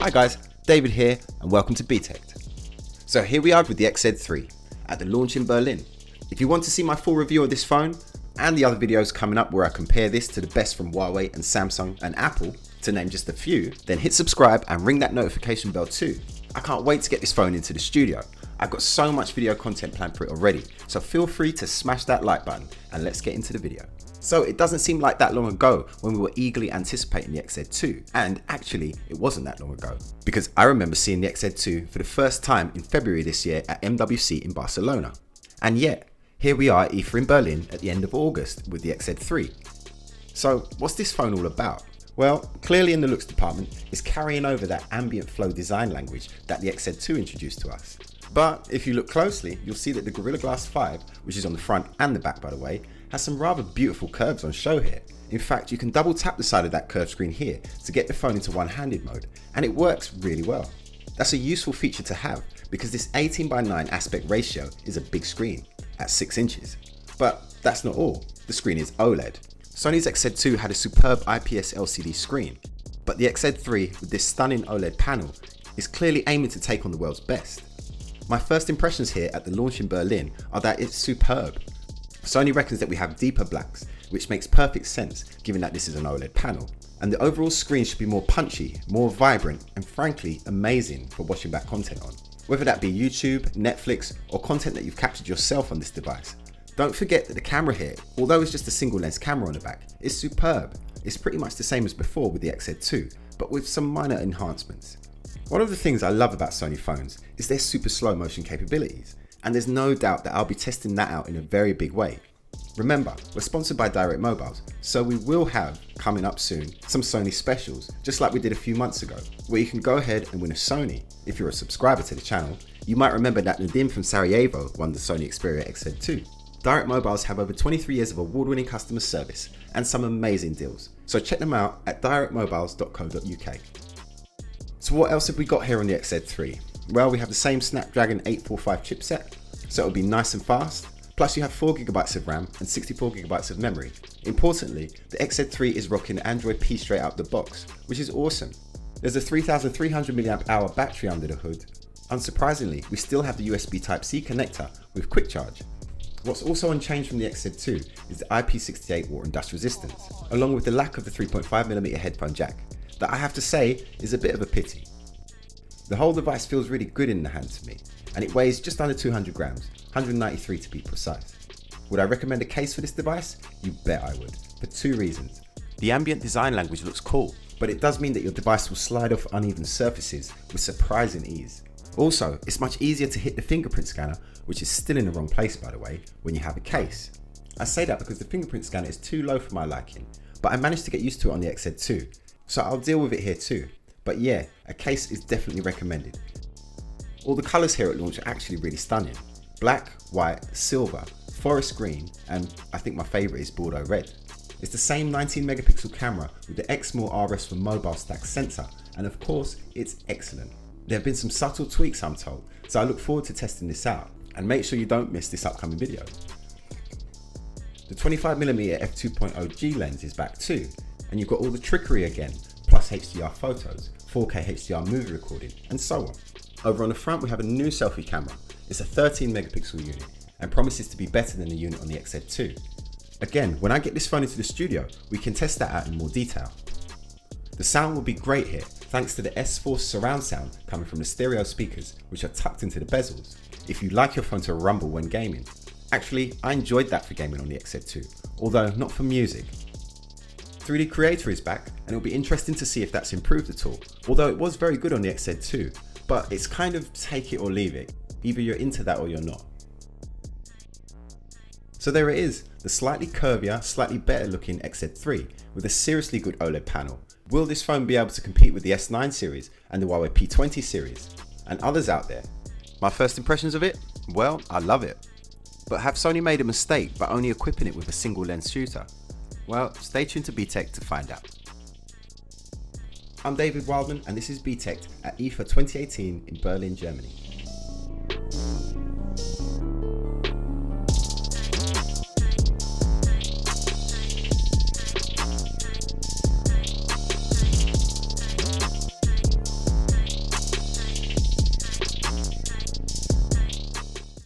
Hi guys, David here and welcome to Btekt. So here we are with the XZ3 at the launch in Berlin. If you want to see my full review of this phone and the other videos coming up where I compare this to the best from Huawei and Samsung and Apple, to name just a few, then hit subscribe and ring that notification bell too. I can't wait to get this phone into the studio. I've got so much video content planned for it already, so feel free to smash that like button and let's get into the video. So it doesn't seem like that long ago when we were eagerly anticipating the XZ2, and actually it wasn't that long ago, because I remember seeing the XZ2 for the first time in February this year at MWC in Barcelona. And yet, here we are at IFA in Berlin at the end of August with the XZ3. So what's this phone all about? Well, clearly in the looks department, it's carrying over that ambient flow design language that the XZ2 introduced to us. But if you look closely, you'll see that the Gorilla Glass 5, which is on the front and the back by the way, has some rather beautiful curves on show here. In fact, you can double tap the side of that curved screen here to get the phone into one-handed mode, and it works really well. That's a useful feature to have because this 18:9 aspect ratio is a big screen at 6 inches. But that's not all, the screen is OLED. Sony's XZ2 had a superb IPS LCD screen, but the XZ3 with this stunning OLED panel is clearly aiming to take on the world's best. My first impressions here at the launch in Berlin are that it's superb. Sony reckons that we have deeper blacks, which makes perfect sense given that this is an OLED panel. And the overall screen should be more punchy, more vibrant, and frankly amazing for watching back content on. Whether that be YouTube, Netflix, or content that you've captured yourself on this device. Don't forget that the camera here, although it's just a single lens camera on the back, is superb. It's pretty much the same as before with the XZ2, but with some minor enhancements. One of the things I love about Sony phones is their super slow motion capabilities, and there's no doubt that I'll be testing that out in a very big way. Remember, we're sponsored by Direct Mobiles, so we will have, coming up soon, some Sony specials, just like we did a few months ago, where you can go ahead and win a Sony. If you're a subscriber to the channel, you might remember that Nadim from Sarajevo won the Sony Xperia XZ3. Direct Mobiles have over 23 years of award-winning customer service and some amazing deals, so check them out at directmobiles.co.uk. So what else have we got here on the XZ3? Well, we have the same Snapdragon 845 chipset, so it'll be nice and fast. Plus you have 4GB of RAM and 64GB of memory. Importantly, the XZ3 is rocking Android P straight out the box, which is awesome. There's a 3300 mAh battery under the hood. Unsurprisingly, we still have the USB Type-C connector with quick charge. What's also unchanged from the XZ2 is the IP68 water and dust resistance, along with the lack of the 3.5mm headphone jack, that I have to say is a bit of a pity. The whole device feels really good in the hand to me, and it weighs just under 200 grams, 193 to be precise. Would I recommend a case for this device? You bet I would, for two reasons. The ambient design language looks cool, but it does mean that your device will slide off uneven surfaces with surprising ease. Also, it's much easier to hit the fingerprint scanner, which is still in the wrong place by the way, when you have a case. I say that because the fingerprint scanner is too low for my liking, but I managed to get used to it on the XZ2, so I'll deal with it here too. But yeah, a case is definitely recommended. All the colours here at launch are actually really stunning. Black, white, silver, forest green, and I think my favourite is Bordeaux red. It's the same 19MP camera with the Exmor RS for mobile stack sensor, and of course, it's excellent. There have been some subtle tweaks I'm told, so I look forward to testing this out, and make sure you don't miss this upcoming video. The 25mm f2.0G lens is back too, and you've got all the trickery again, plus HDR photos, 4K HDR movie recording, and so on. Over on the front we have a new selfie camera. It's a 13MP unit and promises to be better than the unit on the XZ2. Again, when I get this phone into the studio, we can test that out in more detail. The sound will be great here thanks to the S4 surround sound coming from the stereo speakers, which are tucked into the bezels, if you like your phone to rumble when gaming. Actually, I enjoyed that for gaming on the XZ2, although not for music. 3D Creator is back, and it'll be interesting to see if that's improved at all, although it was very good on the XZ2, but it's kind of take it or leave it. Either you're into that or you're not. So there it is, the slightly curvier, slightly better looking XZ3 with a seriously good OLED panel. Will this phone be able to compete with the S9 series and the Huawei P20 series and others out there? My first impressions of it? Well, I love it. But have Sony made a mistake by only equipping it with a single lens shooter? Well, stay tuned to Btekt to find out. I'm David Wildman and this is Btekt at IFA 2018 in Berlin, Germany.